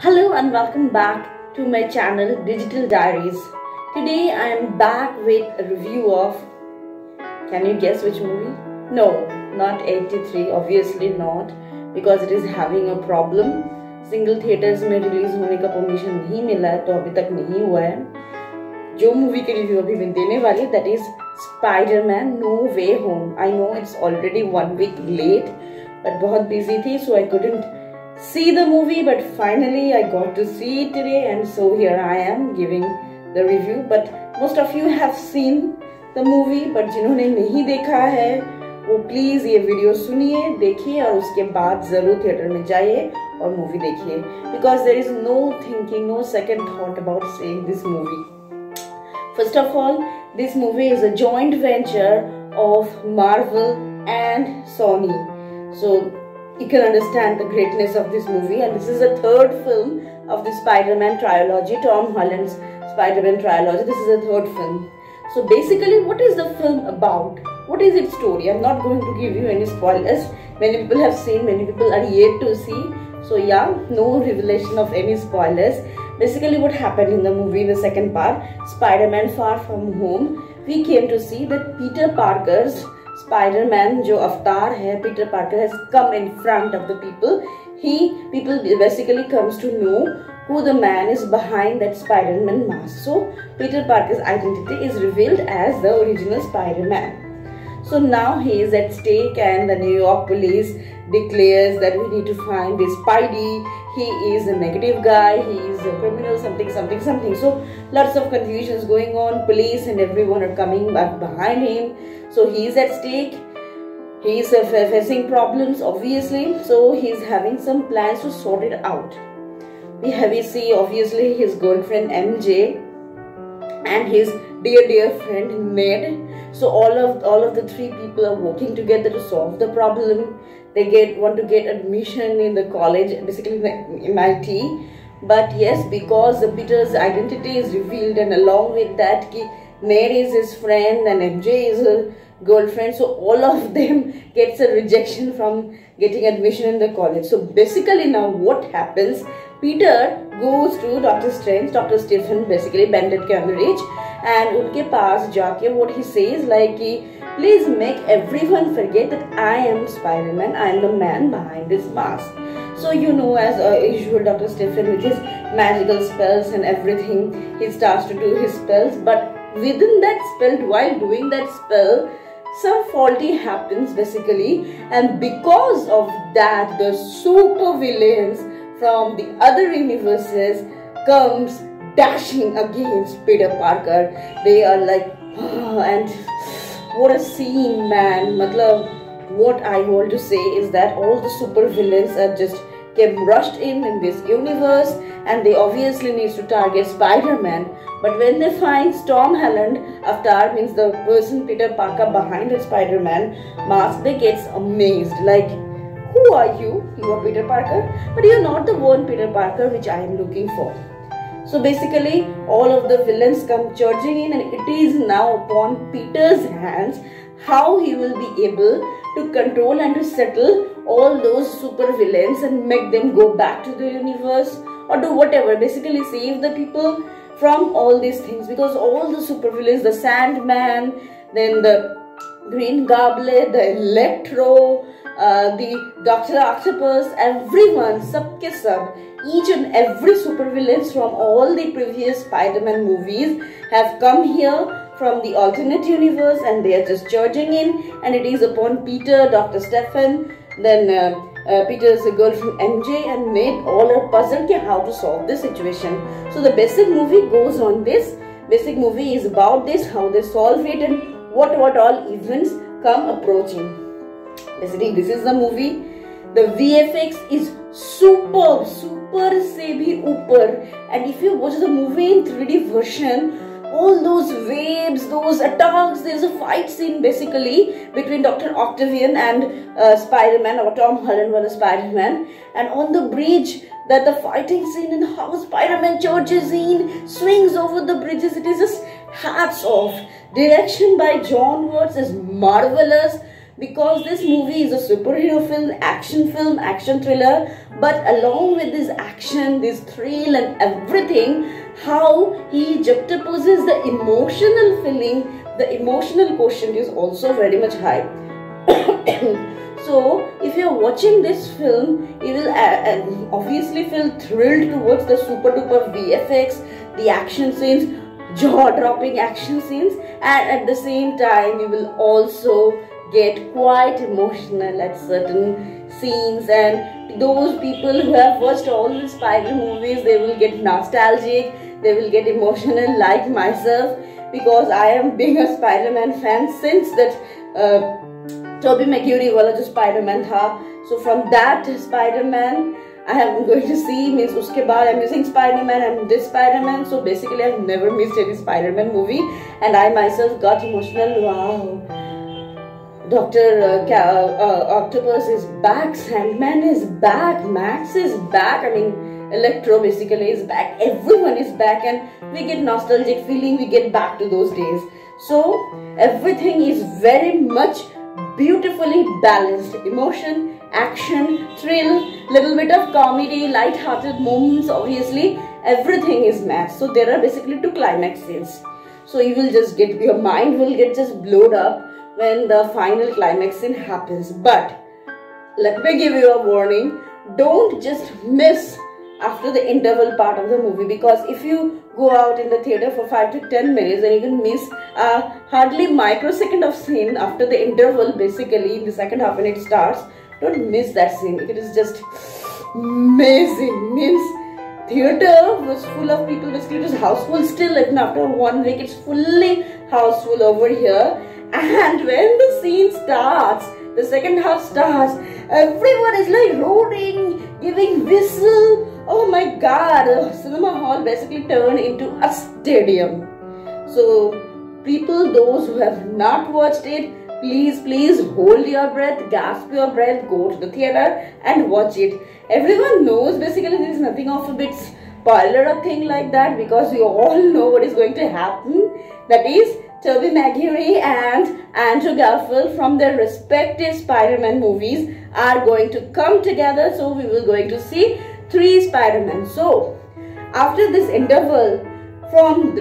Hello and welcome back to my channel Digital Diaries. Today I am back with a review of, can you guess which movie? No, not 83, obviously not, because it is having a problem. Single theaters में release होने का permission नहीं मिला है, तो अभी तक नहीं हुआ है. जो movie के review अभी मैं देने वाली, that is Spider-Man No Way Home. I know it's already 1 week late, but बहुत busy थी, so I couldn't see the movie, but finally I got to see it today, and so here I am giving the review. But most of you have seen the movie, but जिन्होंने नहीं देखा है वो please ये video सुनिए, देखिए और उसके बाद जरूर थिएटर में जाइए और मूवी देखिए, because there is no thinking, no second thought about seeing this movie. First of all, this movie is a joint venture of Marvel and Sony, so you can understand the greatness of this movie. And this is the third film of the Spider-Man trilogy, Tom Holland's Spider-Man trilogy. This is the third film. So basically, what is the film about? What is its story? I'm not going to give you any spoilers. Many people have seen, many people are yet to see. So yeah, no revelation of any spoilers. Basically, what happened in the movie, the second part, Spider-Man Far From Home, we came to see that Peter Parker's Spider-Man, जो अवतार है, Peter Parker has come in front of the people. People basically comes to know who the man is behind that Spider-Man mask. So Peter Parker's identity is revealed as the original Spider-Man. So now he is at stake, and the New York police declares that we need to find this Spidey. He is a negative guy, he is a criminal, something. So lots of confusion is going on. Police and everyone are coming back behind him. So he is at stake. He is facing problems, obviously. So he is having some plans to sort it out. We see obviously his girlfriend MJ and his dear friend Ned. So all of the three people are working together to solve the problem. They want to get admission in the college, basically the MIT. But yes, because Peter's identity is revealed, and along with that, Ned is his friend and MJ is her girlfriend, so all of them gets a rejection from getting admission in the college. So basically now what happens, Peter goes to Dr. Strange, Dr. Stephen, basically Benedict Cumberbatch, and unke paas jaake what he says like, please make everyone forget that I am Spider-Man, I am the man behind this mask. So you know, as usual, Dr. Stephen with his magical spells and everything, he starts to do his spells, but within that spell, while doing that spell, some faulty happens basically, and because of that, the super villains from the other universes comes dashing against Peter Parker. They are like, oh, and what a scene, man. Matlab, what I want to say is that all the super villains are just came rushed in this universe, and they obviously need to target Spider-Man. But when they find Tom Holland, Avatar means the person Peter Parker behind the Spider-Man mask, they get amazed. Like, who are you? You are Peter Parker, but you are not the one Peter Parker which I am looking for. So basically, all of the villains come charging in, and it is now upon Peter's hands how he will be able to control and to settle all those super villains and make them go back to the universe or do whatever, basically save the people from all these things, because all the super villains, the Sandman, then the Green Goblin, the Electro, the Dr. Octopus, everyone, sabke sab, each and every super villains from all the previous Spider-Man movies have come here from the alternate universe, and they are just charging in, and it is upon Peter, Dr. Stephen, then Peter's girlfriend MJ and Ned, all are puzzled how to solve this situation. So the basic movie goes on this. Basic movie is about this, how they solve it, and what all events come approaching. Basically, this is the movie. The VFX is super se bhi upar, and if you watch the movie in 3D version, all those waves, those attacks, there's a fight scene basically between Dr. Octavian and Spider-Man, or Tom Holland was Spider-Man, and on the bridge, that the fighting scene and how Spider-Man charges in, swings over the bridges, it is just hats off. Direction by John Watts is marvelous. because this movie is a superhero film, action thriller, but along with this action, this thrill and everything, how he juxtaposes the emotional feeling, the emotional quotient is also very much high. So if you are watching this film, you will obviously feel thrilled towards the super duper VFX, the action scenes, jaw-dropping action scenes, and at the same time you will also get quite emotional at certain scenes. And those people who have watched all the Spider movies, they will get nostalgic, they will get emotional like myself, because I am being a Spider-Man fan since that Tobey Maguire wala jo Spider-Man tha. So from that Spider-Man I am going to see, means uske baad I'm using Spider-Man and this Spider-Man. So basically I've never missed any Spider-Man movie, and I myself got emotional. Wow, Dr. Octopus is back, Sandman is back, Max is back, I mean Electro basically is back, everyone is back, and we get nostalgic feeling, we get back to those days. So everything is very much beautifully balanced. Emotion, action, thrill, little bit of comedy, light-hearted moments, obviously everything is matched. So there are basically two climax scenes. So you will just get, your mind will get just blowed up when the final climax scene happens. But let me give you a warning, don't just miss after the interval part of the movie, because if you go out in the theater for 5 to 10 minutes, then you can miss hardly microsecond of scene after the interval, basically in the second half when it starts. Don't miss that scene. It is just amazing. Means theater was full of people, basically it was houseful still, even after 1 week it's fully houseful over here. And when the scene starts, the second half starts, everyone is like roaring, giving whistle. Oh my god, the cinema hall basically turned into a stadium. So people, those who have not watched it, please hold your breath, gasp your breath, go to the theater and watch it. Everyone knows basically there is nothing of a bit spoiler or thing like that, because we all know what is going to happen. That is, Tobey Maguire and Andrew Garfield from their respective Spider-Man movies are going to come together. So we will going to see 3 Spider-Man. So after this interval, from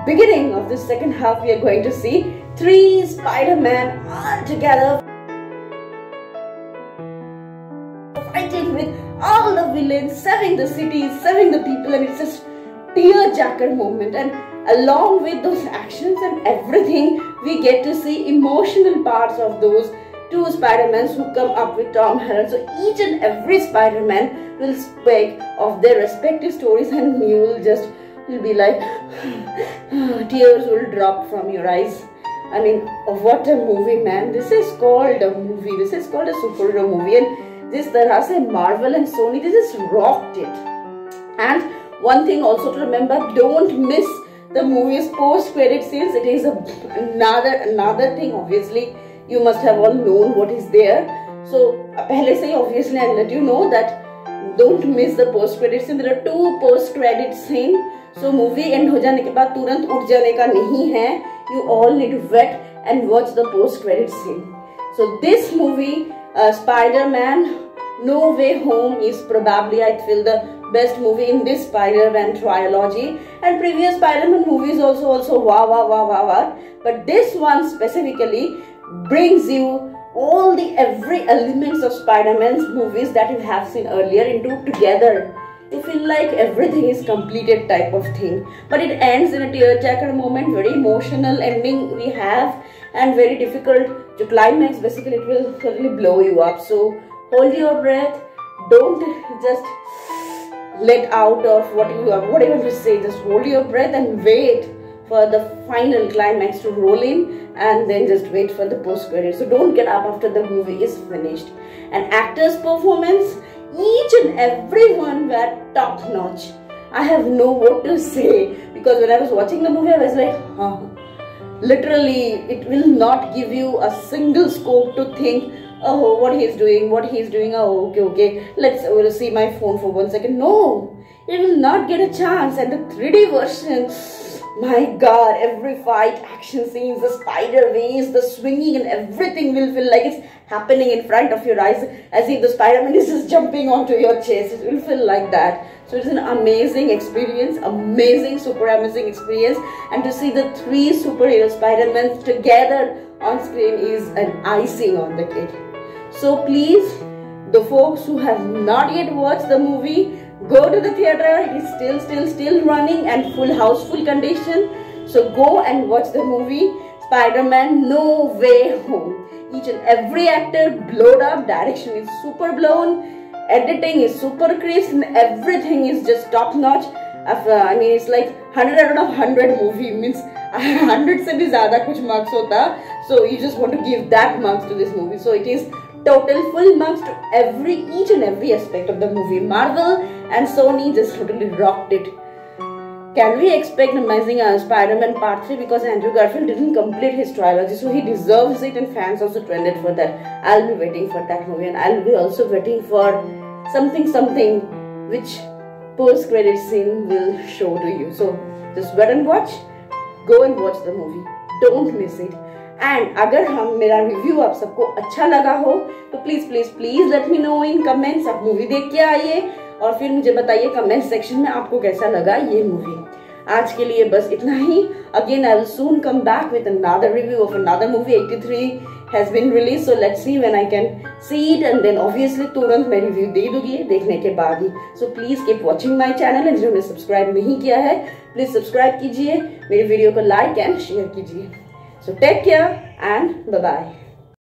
beginning of the second half, we are going to see 3 Spider-Man all together, fighting with all the villains, saving the city, saving the people, and it's just tearjerker moment. And along with those actions and everything, we get to see emotional parts of those 2 Spider-Mans who come up with Tom Holland. So each and every Spider-Man will speak of their respective stories, and you will just be like, tears will drop from your eyes. I mean, what a movie, man. This is called a movie. This is called a superhero movie. And this tarah se Marvel and Sony, they just rocked it. And one thing also to remember, don't miss the movie's post-credit scenes. It is another thing. Obviously, you must have all known what is there. So, pehle se obviously I'll let you know that don't miss the post-credit scene. There are 2 post-credit scenes. So movie end हो जाने के बाद तुरंत उठ जाने का नहीं है. You all need to wait and watch the post-credit scene. So this movie, Spider-Man No Way Home, is probably, I feel, the best movie in this Spider-Man trilogy. And previous Spider-Man movies also wow. But this one specifically brings you all the every elements of Spider-Man's movies that you have seen earlier into together. You feel like everything is completed type of thing. But it ends in a tearjerker moment, very emotional ending we have, and very difficult to climax. Basically, it will certainly blow you up. So hold your breath. Don't just let out of what you want to say. Just hold your breath and wait for the final climax to roll in, and then just wait for the post credit. So don't get up after the movie is finished. And actors' performance, each and every one were top notch. I have no word to say, because when I was watching the movie, I was like, literally, it will not give you a single scope to think, oh, what he's doing, oh, okay, let's see my phone for 1 second. No, it will not get a chance. And the 3D version, My God, every fight, action scenes, the spider waves, the swinging, and everything will feel like it's happening in front of your eyes, as if the Spider-Man is just jumping onto your chest. It will feel like that. So it's an amazing experience, super amazing experience. And to see the 3 superhero Spider-Men together on screen is an icing on the cake. So please, the folks who have not yet watched the movie, go to the theater. It is still running and full house, full condition. So go and watch the movie Spider-Man No Way Home. Each and every actor blowed up, direction is super blown, editing is super crisp, and everything is just top notch. I mean, it's like 100 out of 100 movie, means 100 se bhi zyada kuch marks hota. So you just want to give that marks to this movie. So it is total full marks to each and every aspect of the movie. Marvel and Sony just totally rocked it. Can we expect Amazing Spider-Man Part 3? Because Andrew Garfield didn't complete his trilogy, so he deserves it, and fans also trended for that. I'll be waiting for that movie, and I'll be also waiting for something which post-credit scene will show to you. So just wait and watch. Go and watch the movie. Don't miss it. And अगर मेरा review आप सबको अच्छा लगा हो तो please let me know in comments. आप movie देख के आइए और फिर मुझे बताइए कमेंट सेक्शन में आपको कैसा लगा ये मूवी. आज के लिए बस इतना ही. Again, I will soon come back with another review of another movie. 83 has been released, so let's see when I can see it, and then obviously तुरंत मैं रिव्यू दे दूंगी देखने के बाद ही. So please keep watching my channel, and जिन्होंने subscribe नहीं किया है प्लीज सब्सक्राइब कीजिए, मेरी वीडियो को लाइक एंड शेयर कीजिए. So take care and bye bye.